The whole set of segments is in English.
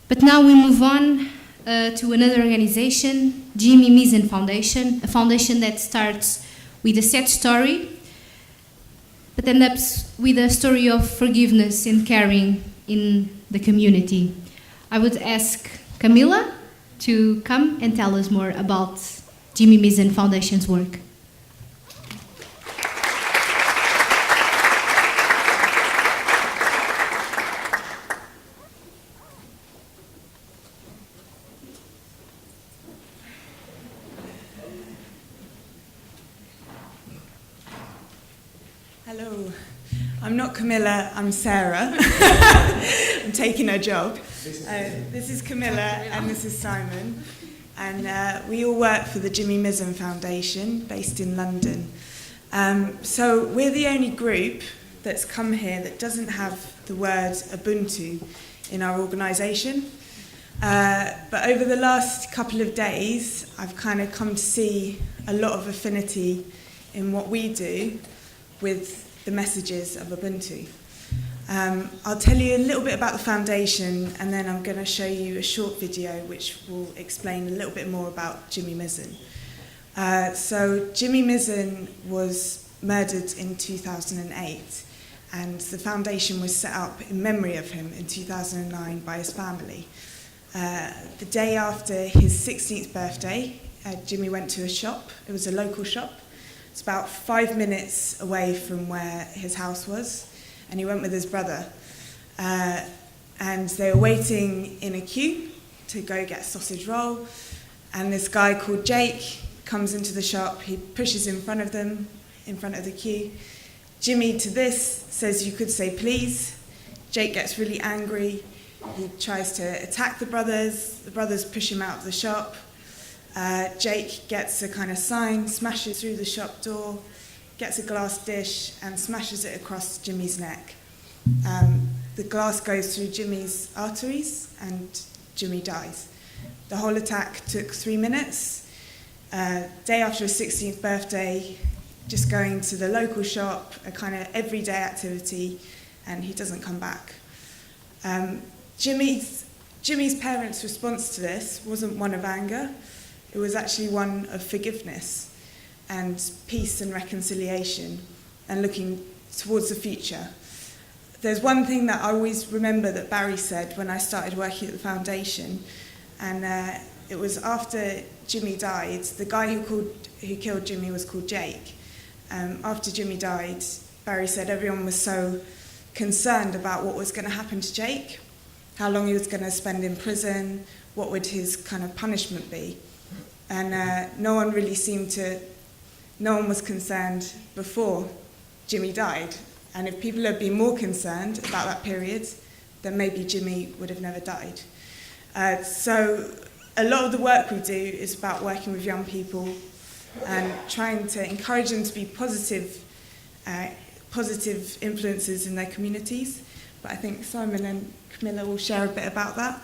But now we move on to another organization, Jimmy Mizen Foundation, a foundation that starts with a sad story, but ends up with a story of forgiveness and caring in the community. I would ask Camila to come and tell us more about Jimmy Mizen Foundation's work. Hello, I'm not Camilla, I'm Sarah. I'm taking her job. This is Camilla and this is Simon. And we all work for the Jimmy Mizen Foundation, based in London. So we're the only group that's come here that doesn't have the word Ubuntu in our organisation. But over the last couple of days, I've kind of come to see a lot of affinity in what we do with the messages of Ubuntu. I'll tell you a little bit about the foundation and then I'm going to show you a short video which will explain a little bit more about Jimmy Mizen. So Jimmy Mizen was murdered in 2008 and the foundation was set up in memory of him in 2009 by his family. The day after his 16th birthday, Jimmy went to a shop. It was a local shop. It's about 5 minutes away from where his house was, and he went with his brother. And they were waiting in a queue to go get a sausage roll, and this guy called Jake comes into the shop. He pushes in front of them, in front of the queue. Jimmy, to this, says, "You could say please." Jake gets really angry. He tries to attack the brothers push him out of the shop. Jake gets a kind of sign, smashes through the shop door, gets a glass dish and smashes it across Jimmy's neck. The glass goes through Jimmy's arteries and Jimmy dies. The whole attack took 3 minutes. Day after his 16th birthday, just going to the local shop, a kind of everyday activity, and he doesn't come back. Jimmy's parents' response to this wasn't one of anger. It was actually one of forgiveness and peace and reconciliation and looking towards the future. There's one thing that I always remember that Barry said when I started working at the foundation, and it was after Jimmy died. The guy who killed Jimmy was called Jake. After Jimmy died, Barry said everyone was so concerned about what was going to happen to Jake, how long he was going to spend in prison, what would his kind of punishment be. And no one was concerned before Jimmy died. And if people had been more concerned about that period, then maybe Jimmy would have never died. So a lot of the work we do is about working with young people and trying to encourage them to be positive influences in their communities. But I think Simon and Camilla will share a bit about that.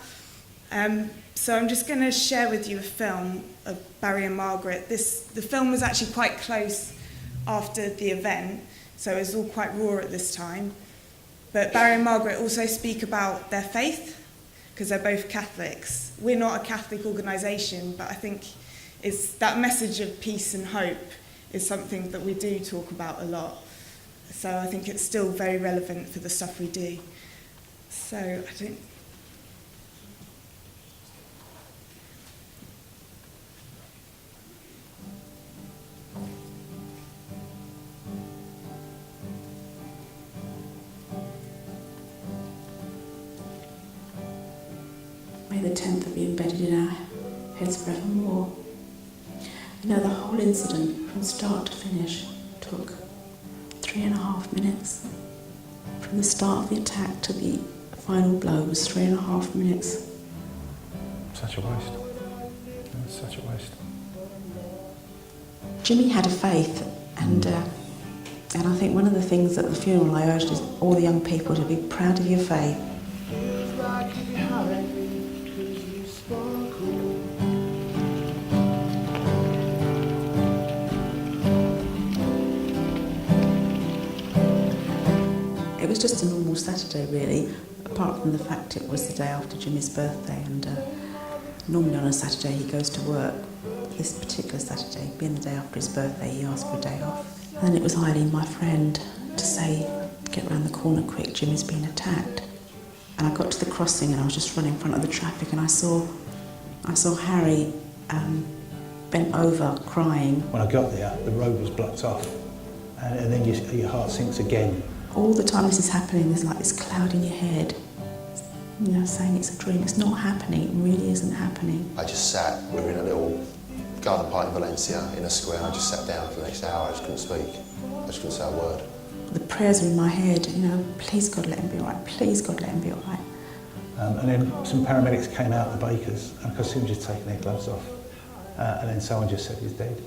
So I'm just going to share with you a film of Barry and Margaret. The film was actually quite close after the event, so it was all quite raw at this time. But Barry and Margaret also speak about their faith, because they're both Catholics. We're not a Catholic organisation, but I think it's that message of peace and hope is something that we do talk about a lot. So I think it's still very relevant for the stuff we do. So I think... May the 10th be embedded in our heads forevermore. You know, the whole incident, from start to finish, took 3.5 minutes. From the start of the attack to the final blow was 3.5 minutes. Such a waste. That's such a waste. Jimmy had a faith, and I think one of the things at the funeral I urged is all the young people to be proud of your faith. It was just a normal Saturday, really. apart from the fact it was the day after Jimmy's birthday, and normally on a Saturday he goes to work. This particular Saturday, being the day after his birthday, he asked for a day off. And then it was Eileen, my friend, to say, get round the corner quick, Jimmy's been attacked. And I got to the crossing and I was just running in front of the traffic, and I saw Harry bent over, crying. When I got there, the road was blocked off, and then your heart sinks again. All the time this is happening, there's like this cloud in your head, you know, saying it's a dream. It's not happening, it really isn't happening. I just sat, we were in a little garden park in Valencia, in a square, and I just sat down for the next hour. I just couldn't speak. I just couldn't say a word. The prayers are in my head, you know, please God let him be all right, please God let him be all right. And then some paramedics came out, the bakers, and because he was just taking their gloves off. And then someone just said he's dead.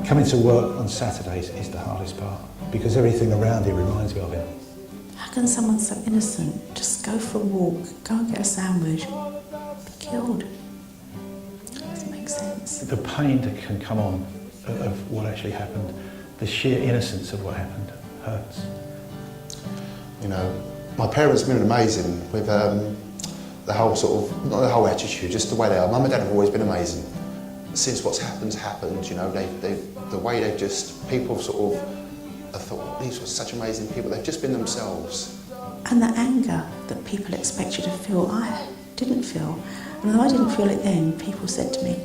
Coming to work on Saturdays is the hardest part, because everything around here reminds me of him. How can someone so innocent just go for a walk, go and get a sandwich, be killed? It doesn't make sense. The pain that can come on of what actually happened, the sheer innocence of what happened hurts. You know, my parents have been amazing with the whole sort of, not the whole attitude, just the way they are. Mum and Dad have always been amazing. Since what's happened, you know, the way they've just, people sort of have thought, these were such amazing people, they've just been themselves. And the anger that people expect you to feel, I didn't feel. And although I didn't feel it then, people said to me,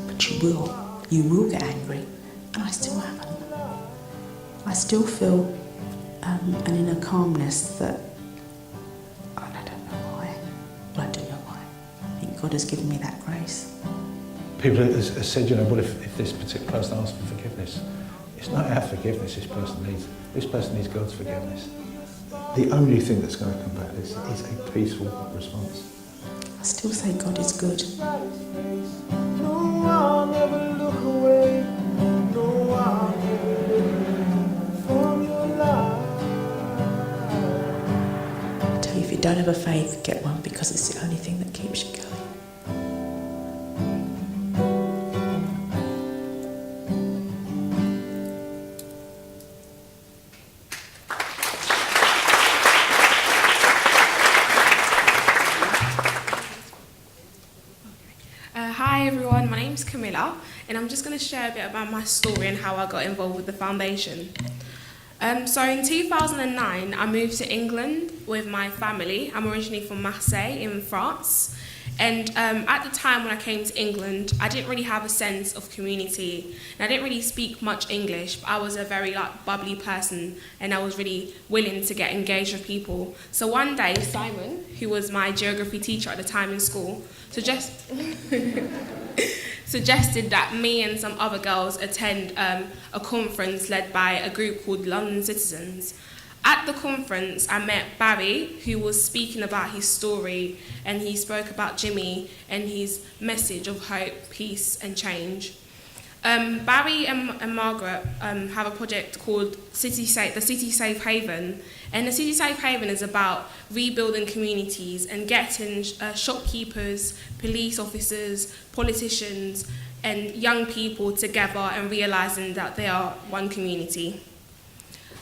but you will get angry. And I still haven't. I still feel an inner calmness that, I don't know why, but I do know why. I think God has given me that grace. People have said, you know, what if this particular person asks for forgiveness? It's not our forgiveness this person needs. This person needs God's forgiveness. The only thing that's going to come back is a peaceful response. I still say God is good. No, I'll never look away. No, I'll never live from your life. I tell you, if you don't have a faith, get one, because it's the only thing that keeps you going. Hi everyone, my name's Camilla, and I'm just going to share a bit about my story and how I got involved with the foundation. So in 2009, I moved to England with my family. I'm originally from Marseille in France. And at the time when I came to England, I didn't really have a sense of community. And I didn't really speak much English, but I was a very bubbly person, and I was really willing to get engaged with people. So one day, Simon, who was my geography teacher at the time in school, suggested that me and some other girls attend a conference led by a group called London Citizens. At the conference, I met Barry, who was speaking about his story, and he spoke about Jimmy and his message of hope, peace, and change. Barry and Margaret have a project called the City Safe Haven, and the City Safe Haven is about rebuilding communities and getting shopkeepers, police officers, politicians, and young people together and realising that they are one community.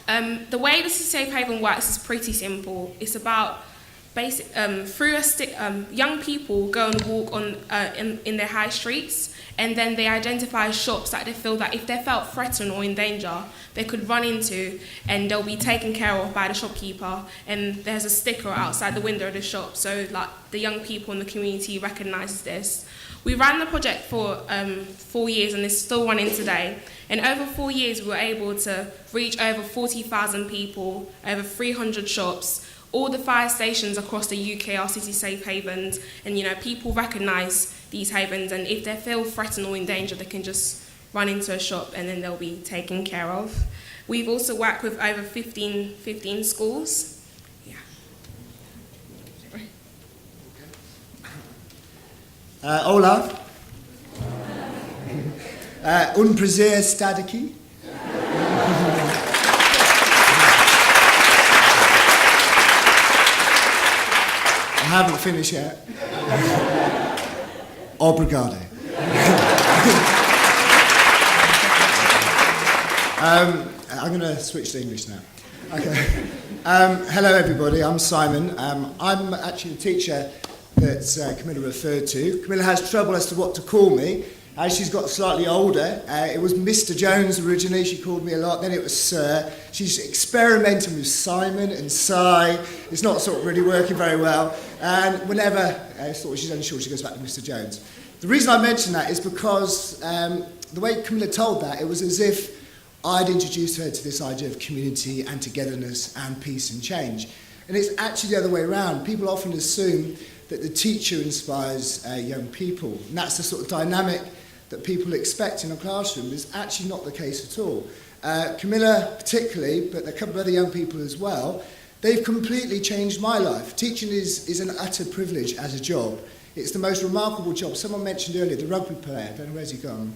The way the City Safe Haven works is pretty simple. It's about young people go and walk on in their high streets, and then they identify shops that they feel that if they felt threatened or in danger, they could run into, and they'll be taken care of by the shopkeeper. And there's a sticker outside the window of the shop, so the young people in the community recognises this. We ran the project for 4 years, and it's still running today. And over 4 years, we were able to reach over 40,000 people, over 300 shops. All the fire stations across the UK are City Safe Havens, and people recognise these havens, and if they feel threatened or in danger, they can just run into a shop and then they'll be taken care of. We've also worked with over 15 schools. Yeah. Hola. Un plaisir estar aquí. I haven't finished yet. Obrigado. I'm going to switch to English now. Okay. Hello, everybody. I'm Simon. I'm actually the teacher that Camilla referred to. Camilla has trouble as to what to call me. As she's got slightly older, it was Mr. Jones originally. She called me a lot. Then it was Sir. She's experimenting with Simon and Si. It's not sort of really working very well. And whenever she's unsure, she goes back to Mr. Jones. The reason I mention that is because the way Camilla told that, it was as if I'd introduced her to this idea of community and togetherness and peace and change. And it's actually the other way around. People often assume that the teacher inspires young people. And that's the sort of dynamic that people expect in a classroom. It's actually not the case at all. Camilla particularly, but a couple of other young people as well, they've completely changed my life. Teaching is an utter privilege as a job. It's the most remarkable job. Someone mentioned earlier, the rugby player. I don't know, where's he gone?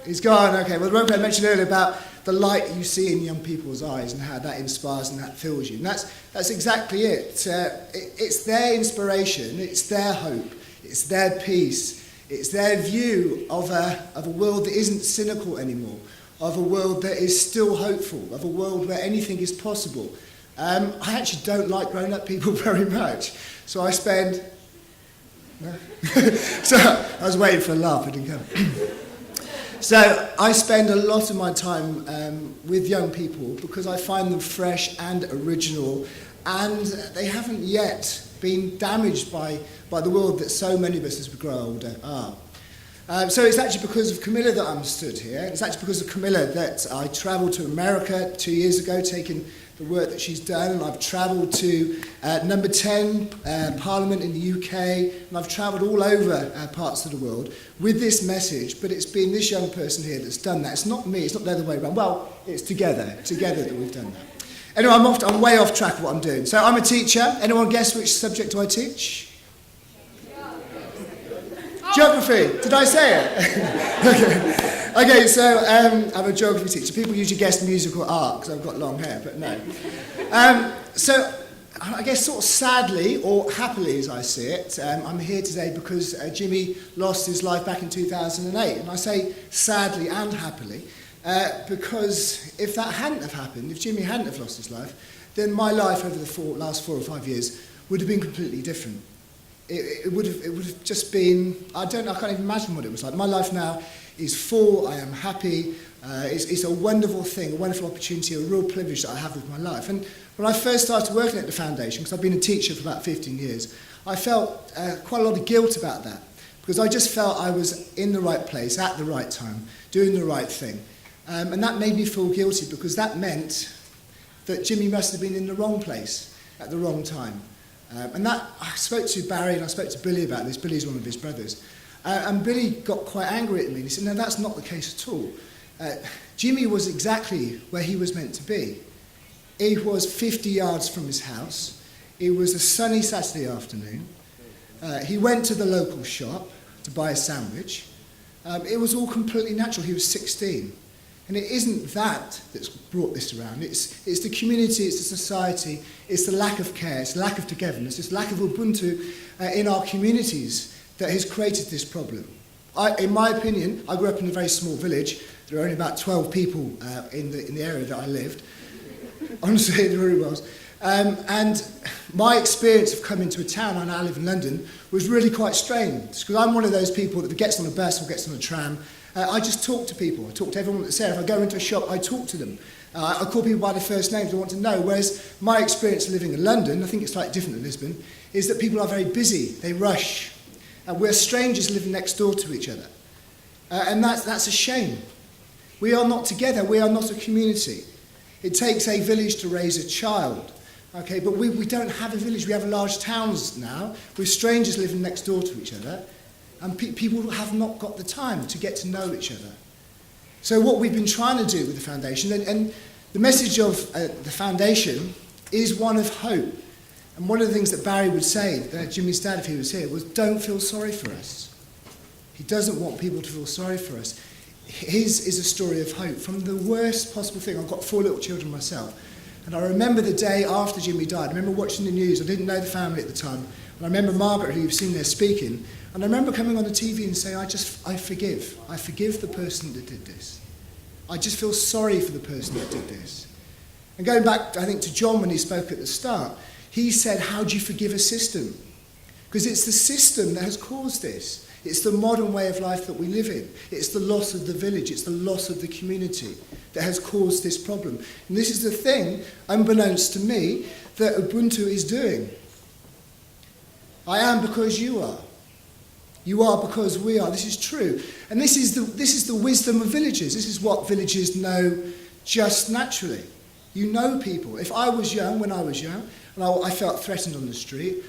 He's gone, okay. Well, the rugby player mentioned earlier about the light you see in young people's eyes and how that inspires and that fills you. And that's exactly it. It's their inspiration, it's their hope, it's their peace, it's their view of a world that isn't cynical anymore, of a world that is still hopeful, of a world where anything is possible. I actually don't like grown-up people very much, so I spend... So I was waiting for a laugh, it didn't come. So I spend a lot of my time with young people because I find them fresh and original, and they haven't yet been damaged by the world that so many of us as we grow older are. So it's actually because of Camilla that I'm stood here. It's actually because of Camilla that I travelled to America 2 years ago, taking the work that she's done, and I've travelled to number 10 Parliament in the UK, and I've travelled all over parts of the world with this message, but it's been this young person here that's done that. It's not me, it's not the other way around. Well, it's together that we've done that. Anyway, I'm way off track of what I'm doing. So I'm a teacher. Anyone guess which subject do I teach? Geography. Did I say it? Okay, so I'm a geography teacher. People usually guess music or art because I've got long hair, but no. So I guess sort of sadly or happily as I see it, I'm here today because Jimmy lost his life back in 2008. And I say sadly and happily because if that hadn't have happened, if Jimmy hadn't have lost his life, then my life over the last 4 or 5 years would have been completely different. It would have just been, I can't even imagine what it was like. My life now is full, I am happy, it's a wonderful thing, a wonderful opportunity, a real privilege that I have with my life. And when I first started working at the foundation, because I've been a teacher for about 15 years, I felt quite a lot of guilt about that, because I just felt I was in the right place, at the right time, doing the right thing. And that made me feel guilty, because that meant that Jimmy must have been in the wrong place at the wrong time. And that, I spoke to Barry and I spoke to Billy about this. Billy's one of his brothers. And Billy got quite angry at me. And he said, no, that's not the case at all. Jimmy was exactly where he was meant to be. He was 50 yards from his house. It was a sunny Saturday afternoon. He went to the local shop to buy a sandwich. It was all completely natural. He was 16. And it isn't that that's brought this around. It's the community, it's the society, it's the lack of care, it's the lack of togetherness, it's the lack of Ubuntu in our communities that has created this problem. In my opinion, I grew up in a very small village. There were only about 12 people in the area that I lived. Honestly, there really was. And my experience of coming to a town, I now live in London, was really quite strange. Because I'm one of those people that gets on a bus or gets on a tram. I just talk to people. I talk to everyone that's there. If I go into a shop, I talk to them. I call people by their first names. I want to know. Whereas my experience of living in London, I think it's slightly different than Lisbon, is that people are very busy. They rush. We're strangers living next door to each other. And that's a shame. We are not together. We are not a community. It takes a village to raise a child. Okay, but we don't have a village. We have large towns now with strangers living next door to each other. And people have not got the time to get to know each other. So what we've been trying to do with the foundation, and the message of the foundation is one of hope. And one of the things that Barry would say, Jimmy's dad if he was here, was don't feel sorry for us. He doesn't want people to feel sorry for us. His is a story of hope from the worst possible thing. I've got 4 little children myself. And I remember the day after Jimmy died. I remember watching the news. I didn't know the family at the time. And I remember Margaret, who you've seen there speaking, And I remember coming on the TV and saying, I forgive. I forgive the person that did this. I just feel sorry for the person that did this. And going back, I think, to John when he spoke at the start, he said, how do you forgive a system? Because it's the system that has caused this. It's the modern way of life that we live in. It's the loss of the village. It's the loss of the community that has caused this problem. And this is the thing, unbeknownst to me, that Ubuntu is doing. I am because you are. You are because we are. This is true. And this is the wisdom of villages. This is what villages know just naturally. You know people. If I was young, when I was young, and I felt threatened on the street,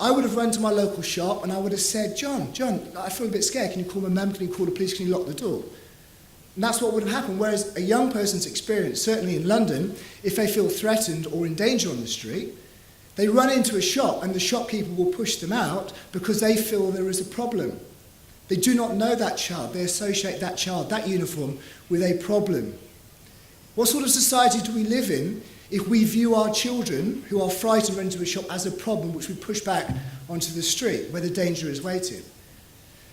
I would have run to my local shop and I would have said, John, I feel a bit scared. Can you call my mum? Can you call the police? Can you lock the door? And that's what would have happened. Whereas a young person's experience, certainly in London, if they feel threatened or in danger on the street, they run into a shop and the shopkeeper will push them out because they feel there is a problem. They do not know that child. They associate that child, that uniform, with a problem. What sort of society do we live in if we view our children who are frightened run into a shop as a problem which we push back onto the street where the danger is waiting?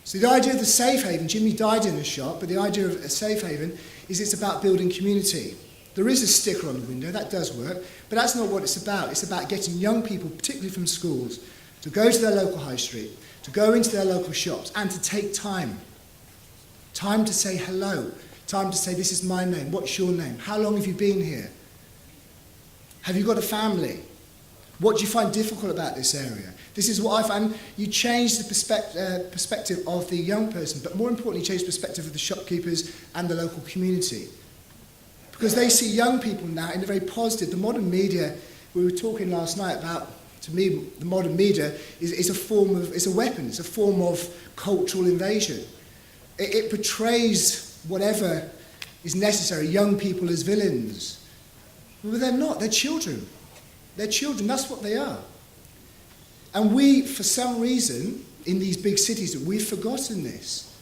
So the idea of the safe haven, Jimmy died in a shop, but the idea of a safe haven is it's about building community. There is a sticker on the window, that does work, but that's not what it's about. It's about getting young people, particularly from schools, to go to their local high street, to go into their local shops and to take time. Time to say hello. Time to say, this is my name, what's your name? How long have you been here? Have you got a family? What do you find difficult about this area? This is what I find. You change the perspective of the young person, but more importantly, change the perspective of the shopkeepers and the local community. Because they see young people now in a very positive, the modern media, we were talking last night about, to me, the modern media is a form of, it's a weapon, it's a form of cultural invasion. It portrays whatever is necessary, young people as villains. But they're not, they're children. They're children, that's what they are. And we, for some reason, in these big cities, we've forgotten this.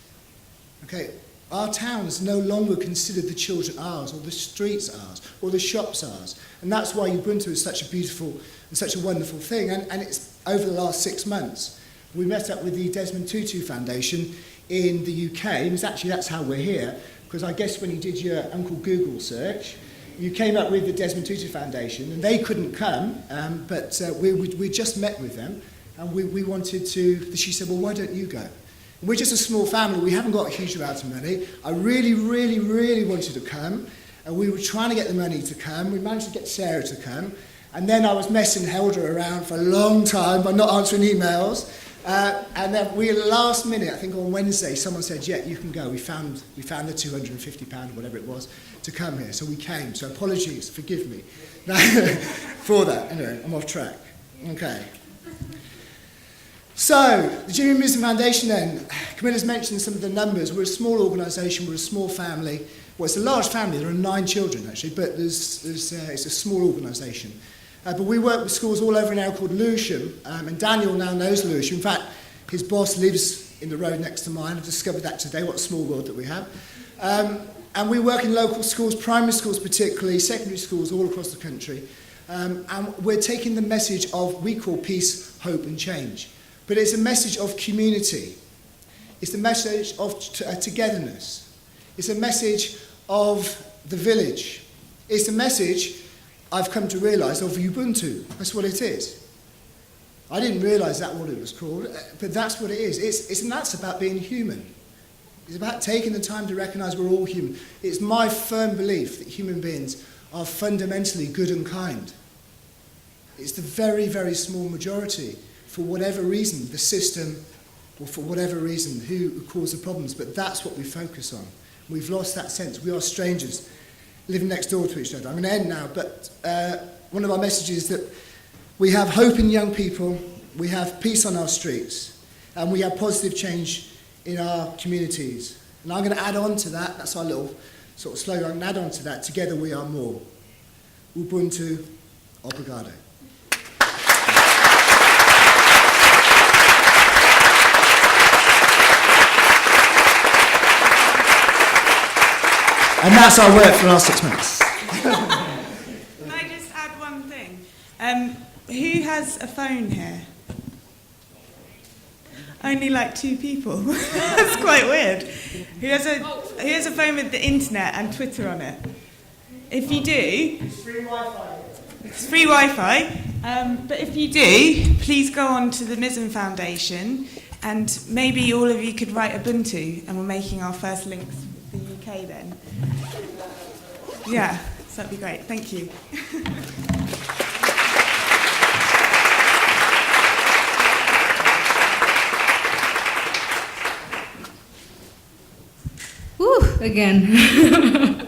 Okay, our towns no longer consider the children ours, or the streets ours, or the shops ours. And that's why Ubuntu is such a beautiful and such a wonderful thing. And it's over the last 6 months, we met up with the Desmond Tutu Foundation in the UK, and it's actually that's how we're here, because I guess when you did your Uncle Google search, you came up with the Desmond Tutu Foundation, and they couldn't come, but we just met with them, and we wanted to, she said, well, why don't you go? And we're just a small family, we haven't got a huge amount of money. I really, really, really wanted to come, and we were trying to get the money to come. We managed to get Sarah to come, and then I was messing Helder around for a long time by not answering emails. And then we, last minute, I think on Wednesday, someone said, yeah, you can go. We found the £250, whatever it was, to come here. So we came. So apologies, forgive me for that. Anyway, I'm off track. Okay. So, the Jimmy Mizen Foundation then, Camilla's mentioned some of the numbers. We're a small organisation, we're a small family. Well, it's a large family, there are 9 children actually, but it's a small organisation. But we work with schools all over an area called Lewisham, and Daniel now knows Lewisham. In fact, his boss lives in the road next to mine. I've discovered that today, what a small world that we have. And we work in local schools, primary schools particularly, secondary schools all across the country. And we're taking the message of, we call peace, hope and change. But it's a message of community. It's the message of togetherness. It's a message of the village. It's a message, I've come to realise, of Ubuntu. That's what it is. I didn't realise that what it was called, but that's what it is. And that's about being human. It's about taking the time to recognise we're all human. It's my firm belief that human beings are fundamentally good and kind. It's the very, very small majority, for whatever reason, the system, or for whatever reason, who cause the problems. But that's what we focus on. We've lost that sense. We are strangers living next door to each other. I'm going to end now, but one of our messages is that we have hope in young people, we have peace on our streets, and we have positive change in our communities. And I'm going to add on to that, that's our little sort of slogan, I'm going to add on to that, together we are more. Ubuntu, obrigado. And that's our work for the last 6 months. Can I just add one thing? Who has a phone here? only like 2 people. That's quite weird. Who has a phone with the internet and Twitter on it? If you do, it's free Wi-Fi. It's free Wi-Fi. But if you do, please go on to the Mizen Foundation, and maybe all of you could write Ubuntu, and we're making our first links with the UK then. Yeah, so that'd be great. Thank you. Woo, again.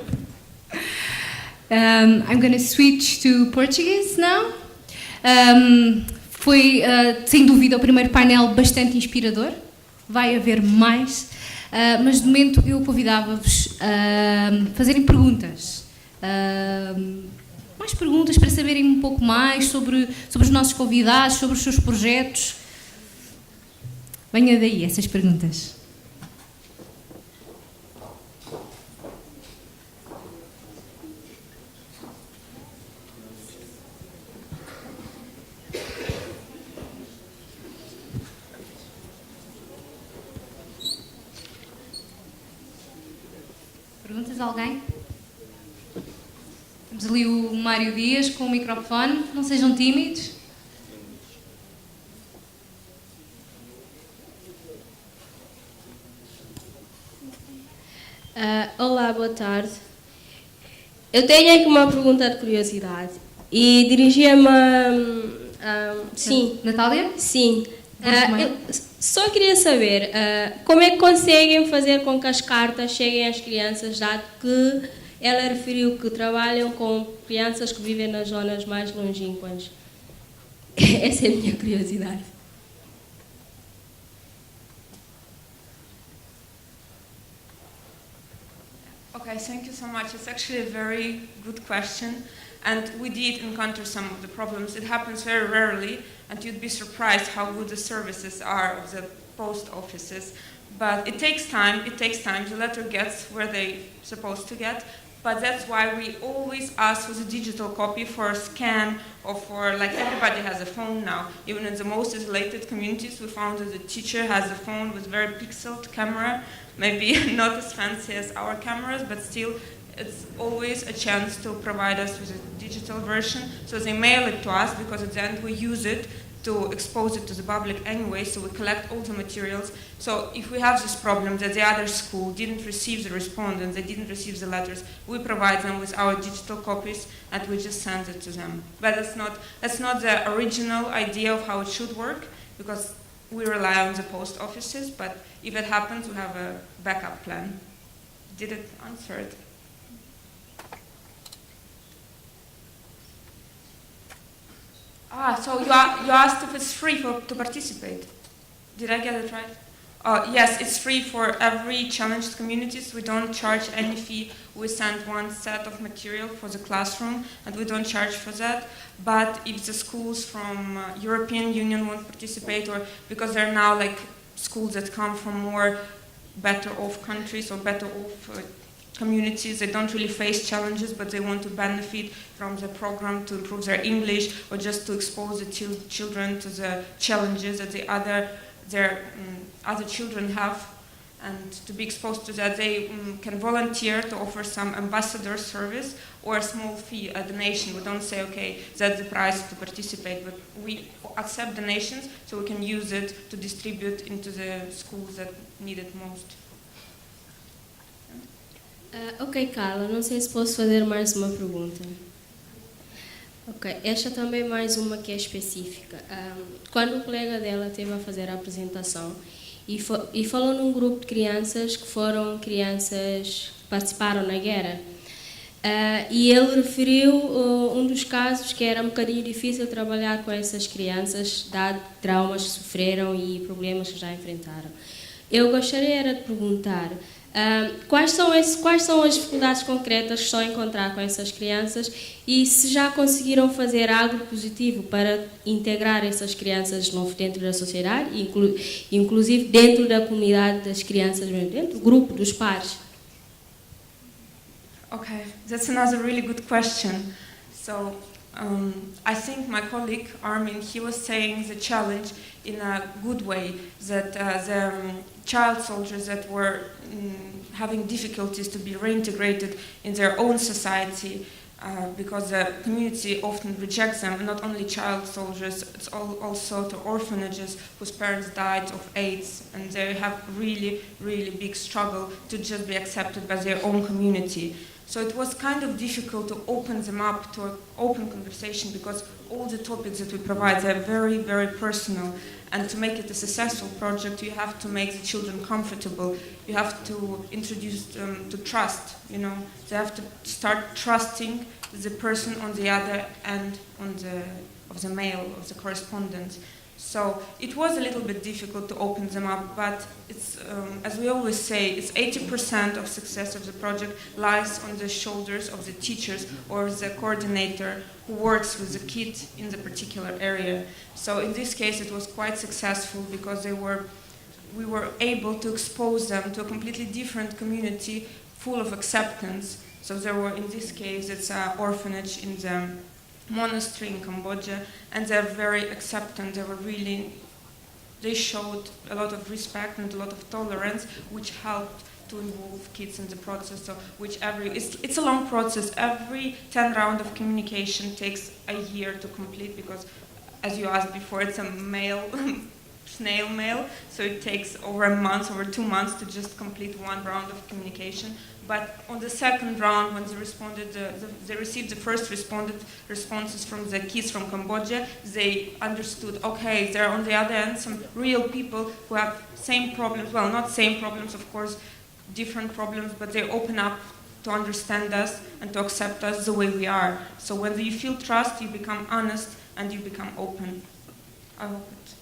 I'm going to switch to Portuguese now. Foi, sem dúvida, o primeiro painel bastante inspirador. Vai haver mais, mas de momento eu convidava-vos a fazerem perguntas. Mais perguntas para saberem um pouco mais sobre os nossos convidados, sobre os seus projetos. Venha daí essas perguntas. Perguntas a alguém? Temos ali o Mário Dias com o microfone. Não sejam tímidos. Olá, boa tarde. Eu tenho aqui uma pergunta de curiosidade e dirigia-me sim. Natália? Sim. Eu só queria saber como é que conseguem fazer com que as cartas cheguem às crianças, dado que ela referiu que trabalham com crianças que vivem nas zonas mais longínquas. Essa é a minha curiosidade. Okay, thank you so much. It's actually a very good question, and we did encounter some of the problems. It happens very rarely, and you'd be surprised how good the services are of the post offices. But it takes time. The letter gets where they're supposed to get, but that's why we always ask for the digital copy for a scan, or for, like, everybody has a phone now. Even in the most isolated communities, we found that the teacher has a phone with very pixeled camera, maybe not as fancy as our cameras, but still it's always a chance to provide us with a digital version. So they mail it to us, because at the end we use it to expose it to the public anyway, so we collect all the materials. So if we have this problem that the other school didn't receive the respondents, they didn't receive the letters, we provide them with our digital copies and we just send it to them. But that's not the original idea of how it should work, because we rely on the post offices, but if it happens, we have a backup plan. Did it answer it? So you asked if it's free to participate. Did I get it right? Yes, it's free for every challenged communities. We don't charge any fee. We send one set of material for the classroom, and we don't charge for that. But if the schools from European Union won't participate, or because there are now like schools that come from more better off countries or better off communities, they don't really face challenges, but they want to benefit from the program to improve their English, or just to expose the children to the challenges that their other children have, and to be exposed to that, they can volunteer to offer some ambassador service or a small fee, a donation. We don't say, okay, that's the price to participate, but we accept donations so we can use it to distribute into the schools that need it most. Ok, Carla, não sei se posso fazer mais uma pergunta. Ok, esta também é mais uma que é específica. Quando o colega dela esteve a fazer a apresentação e falou num grupo de crianças que foram crianças que participaram na guerra, e ele referiu um dos casos que era um bocadinho difícil trabalhar com essas crianças, dado traumas que sofreram e problemas que já enfrentaram. Eu gostaria era de perguntar quais são as dificuldades concretas que estão a encontrar com essas crianças e se já conseguiram fazer algo positivo para integrar essas crianças dentro da sociedade, inclusive dentro da comunidade das crianças, dentro do grupo dos pares. Okay, that's another really good question. So I think my colleague Armin, he was saying the challenge in a good way, that the child soldiers that were having difficulties to be reintegrated in their own society because the community often rejects them, not only child soldiers, it's also to orphanages whose parents died of AIDS, and they have really, really big struggle to just be accepted by their own community. So it was kind of difficult to open them up to an open conversation, because all the topics that we provide, they're very, very personal. And to make it a successful project, you have to make the children comfortable. You have to introduce them to trust, you know. They have to start trusting the person on the other end of the mail, of the correspondence. So it was a little bit difficult to open them up, but it's, as we always say, it's 80% of success of the project lies on the shoulders of the teachers or the coordinator who works with the kid in the particular area. So in this case, it was quite successful because we were able to expose them to a completely different community full of acceptance. So there were, in this case, it's an orphanage in the monastery in Cambodia, and they're very accepting. They showed a lot of respect and a lot of tolerance, which helped to involve kids in the process. So it's a long process. Every 10 rounds of communication takes a year to complete, because, as you asked before, it's a snail mail, so it takes over a month, over 2 months to just complete one round of communication. But on the second round, when they received the first responses from the kids from Cambodia, they understood, okay, there are on the other end some real people who have same problems, well, not same problems, of course, different problems, but they open up to understand us and to accept us the way we are. So when you feel trust, you become honest and you become open. I hope it.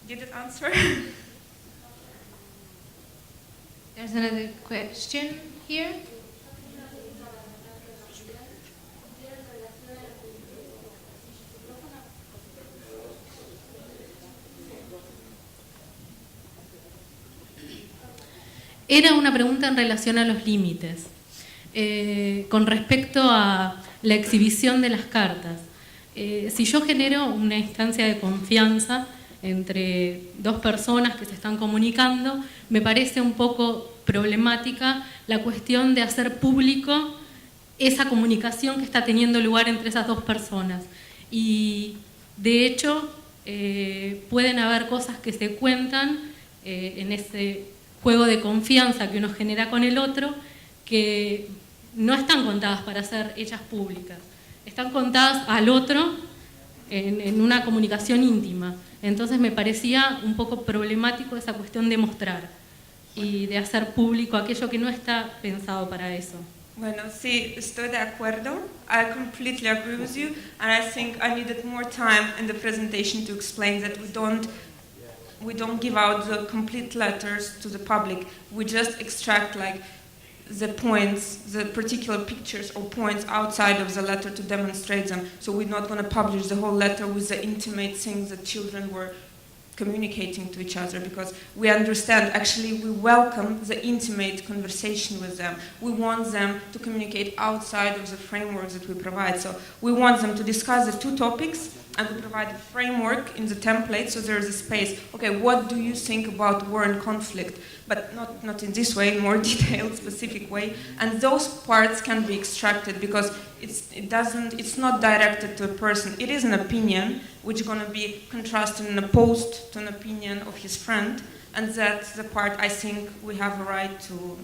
Did it answer? There's another question here. Era una pregunta en relación a los límites, con respecto a la exhibición de las cartas. Si yo genero una instancia de confianza entre dos personas que se están comunicando, me parece un poco problemática la cuestión de hacer público esa comunicación que está teniendo lugar entre esas dos personas. Y de hecho, pueden haber cosas que se cuentan en ese juego de confianza que uno genera con el otro, que no están contadas para ser hechas públicas, están contadas al otro en una comunicación íntima. Entonces me parecía un poco problemático esa cuestión de mostrar y de hacer público aquello que no está pensado para eso. Bueno, sí, estoy de acuerdo. I completely agree with you, and I think I needed more time in the presentation to explain that we don't give out the complete letters to the public. We just extract like the points, the particular pictures or points outside of the letter to demonstrate them. So we're not going to publish the whole letter with the intimate things that children were communicating to each other, because we understand, actually we welcome the intimate conversation with them. We want them to communicate outside of the frameworks that we provide. So we want them to discuss the two topics, and we provide a framework in the template, so there is a space. Okay, what do you think about war and conflict? But not in this way, in more detailed, specific way. And those parts can be extracted, because it's not directed to a person. It is an opinion, which is going to be contrasted and opposed to an opinion of his friend. And that's the part I think we have a right to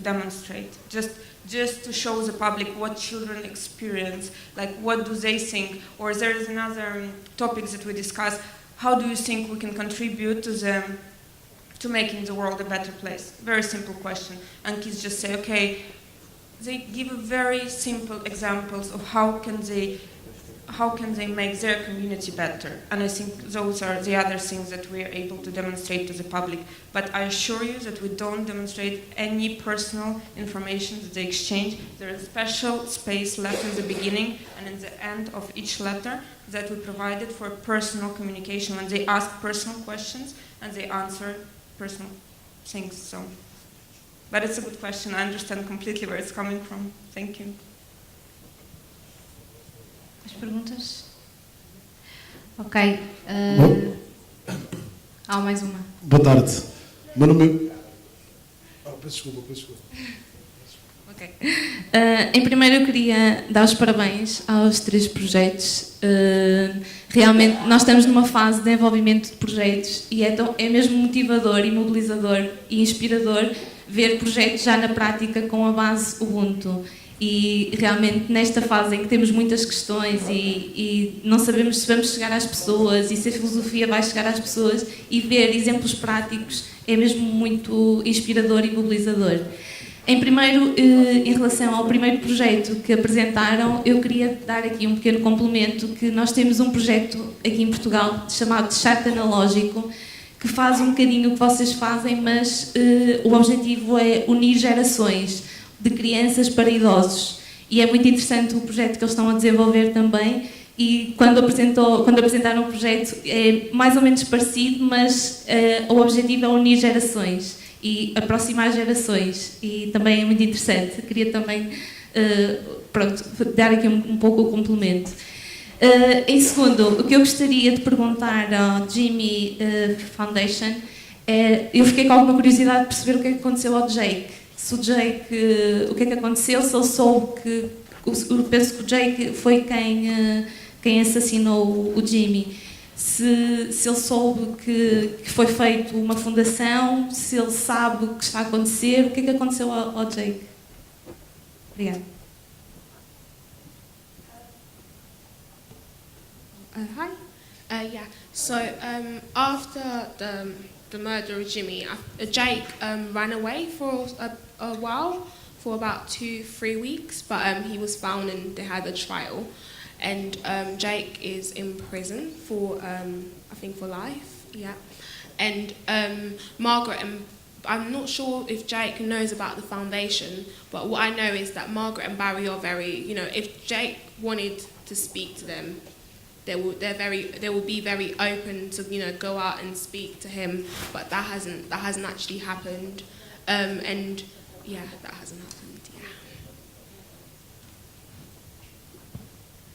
demonstrate. Just to show the public what children experience, like what do they think. Or there is another topic that we discuss, how do you think we can contribute to making the world a better place? Very simple question. And kids just say, okay, they give very simple examples of how can they make their community better. And I think those are the other things that we are able to demonstrate to the public. But I assure you that we don't demonstrate any personal information that they exchange. There is a special space left in the beginning and in the end of each letter that we provided for personal communication, when they ask personal questions and they answer personal things. So, but it's a good question. I understand completely where it's coming from. Thank you. Mais perguntas? Ok. Há mais uma. Boa tarde. Meu nome é... peço desculpa. Ok. Em primeiro eu queria dar os parabéns aos 3 projetos. Realmente nós estamos numa fase de desenvolvimento de projetos e é mesmo motivador e mobilizador e inspirador ver projetos já na prática com a base Ubuntu. E realmente nesta fase em que temos muitas questões e não sabemos se vamos chegar às pessoas e se a filosofia vai chegar às pessoas, e ver exemplos práticos é mesmo muito inspirador e mobilizador. Em primeiro, em relação ao primeiro projeto que apresentaram, eu queria dar aqui um pequeno complemento, que nós temos um projeto aqui em Portugal chamado de chat analógico, que faz um bocadinho o que vocês fazem, mas o objetivo é unir gerações de crianças para idosos. E é muito interessante o projeto que eles estão a desenvolver também, e quando apresentaram o projeto é mais ou menos parecido, mas o objetivo é unir gerações e aproximar gerações, e também é muito interessante. Queria também dar aqui um pouco o complemento. Em segundo, o que eu gostaria de perguntar ao Jimmy Foundation é, eu fiquei com alguma curiosidade de perceber o que é que aconteceu ao Jake. Se o Jake, o que é que aconteceu, se ele soube que, eu penso que o Jake foi quem assassinou o Jimmy, se ele soube que foi feito uma fundação, se ele sabe o que está a acontecer, o que é que aconteceu ao Jake. Obrigada. Hi. Yeah. So after the murder of Jimmy, Jake ran away for a while, for about 2-3 weeks, but he was found and they had a trial. And Jake is in prison for, I think, for life. Yeah. And Margaret and I'm not sure if Jake knows about the foundation, but what I know is that Margaret and Barry are very, if Jake wanted to speak to them, they will be very open to go out and speak to him, but that hasn't actually happened, and yeah, that hasn't happened.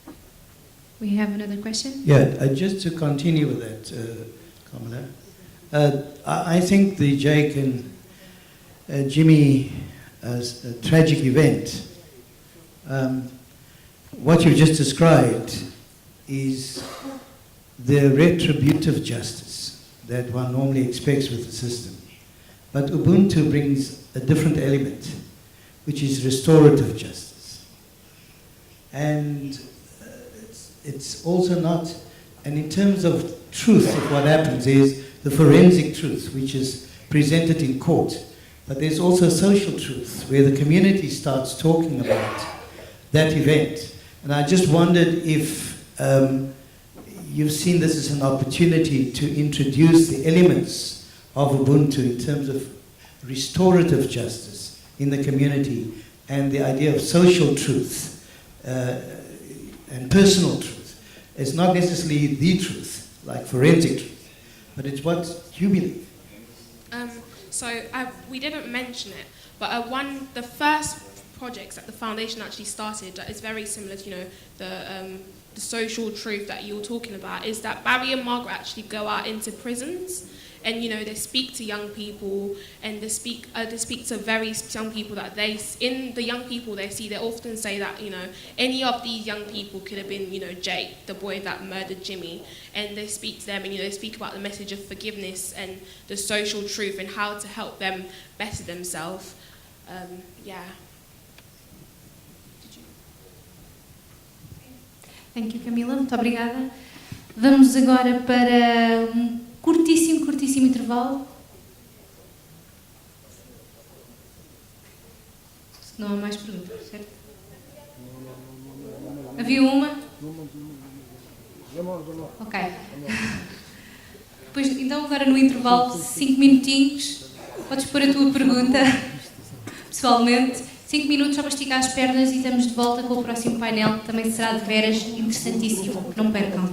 Yeah. We have another question. Yeah, just to continue with that, Kamala. I think the Jake and Jimmy tragic event, what you've just described is the retributive justice that one normally expects with the system. But Ubuntu brings a different element, which is restorative justice. And it's also not, and in terms of truth of what happens is the forensic truth, which is presented in court. But there's also social truth, where the community starts talking about that event. And I just wondered if you've seen this as an opportunity to introduce the elements of Ubuntu in terms of restorative justice in the community and the idea of social truth and personal truth. It's not necessarily the truth, like forensic truth, but it's what you believe. We didn't mention it, but the first projects that the foundation actually started that is very similar to the social truth that you were talking about, is that Barry and Margaret actually go out into prisons and they speak to young people, and they speak to very young people that they see. They often say that any of these young people could have been Jake, the boy that murdered Jimmy, and they speak to them and they speak about the message of forgiveness and the social truth and how to help them better themselves. Yeah. Thank you, Camila. Muito obrigada. Vamos agora para curtíssimo intervalo. Se não há mais perguntas, certo? Havia uma? Ok. Pois, então, agora no intervalo, 5 minutinhos, podes pôr a tua pergunta, pessoalmente. 5 minutos só para esticar as pernas e estamos de volta com o próximo painel, que também será de veras interessantíssimo. Não percam.